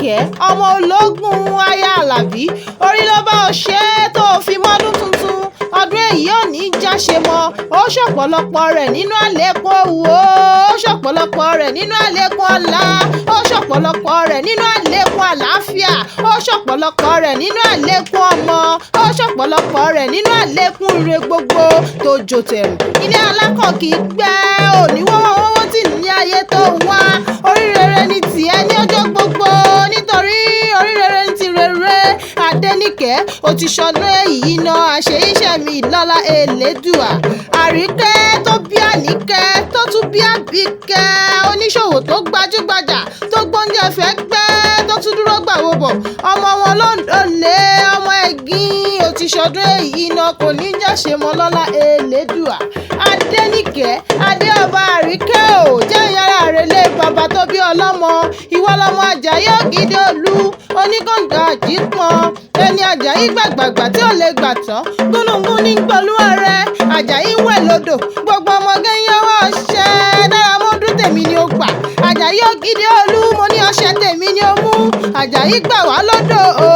Adenike ọmọ Ologun Ajayi Alabi orí ló bá ọ ṣe tó fi mọ́dún tuntun ọdún èyí ò ní jáṣe mọ́ ó ṣọ̀pọ̀lọpọ̀ rẹ̀ nínú àlékún owó ó ṣọ̀pọ̀lọpọ̀ rẹ̀ nínú àlékún ọlá ó ṣọ̀pọ̀lọpọ̀ rẹ̀ nínú àlékún àlàáfíà ó ṣọ̀pọ̀lọpọ̀ rẹ̀ nínú àlékún ọmọ ó ṣọ̀pọ̀lọpọ̀ rẹ̀ nínú àlékún ire gbogbo tó jò tẹ̀rù ilé alákàn kì í gbẹ́ òní wọ́wọ́wọ́wọ́ tì ní ayé tó wá orí rere ni tiẹ̀ ní ọjọ́ gbogbo nítorí orí rere ni ti rere Adenike ó ti ṣọdún èyí náà àṣeyíṣẹ́ mi lọ́lá elédùà àríkẹ́ tó bí Àníkẹ́ tó tún bí Àbíkẹ́ oníṣòwò tó gbajúgbajà tó gbóúnjẹ fẹ́ gbẹ́ tó tún dúró gbàwó bọ̀ ọmọ wọn lóńdó-lé ọmọ ẹ̀gìn ó ti ṣọdún èyí náà kò ní jáṣe mọ́ lọ́lá elédùà Adenike adé ọba àríkẹ́ ò jẹ́ ìyára rẹ̀ lé bàbá tó bí ọlọ́mọ ìwọ lọmọ Àjàyí ògidì olú oníkànga àjípọn ẹni Àjàyí gbàgbàgbà tí ò lè gbà tán gúnugún ní gbọlúwa rẹ Àjàyí wẹ̀ lódò gbogbo ọmọge ń yọwọ́ ọṣẹ dára mọ́dún tèmi ni ó gbà Àjàyí ògidì olú mo ní ọṣẹ tèmi ni ó mú Àjàyí gbà wá lódò o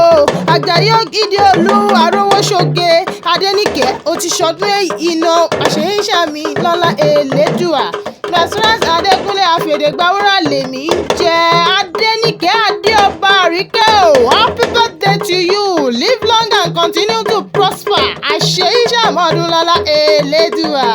Àjàyí ògidì olú àrówó ṣoge Adenike ó ti ṣọdún iná àṣeyíṣẹ́ mi lọ́lá elédùà Nasirat Adékúnlé àfẹ̀dẹ̀gbàwúrà lèmi jẹ́ Adenike adé ọba àríkẹ́ o happy birthday to you live long and continue to prosper àṣeyíṣẹ́ àmọ́dún lọ́lá elédùà.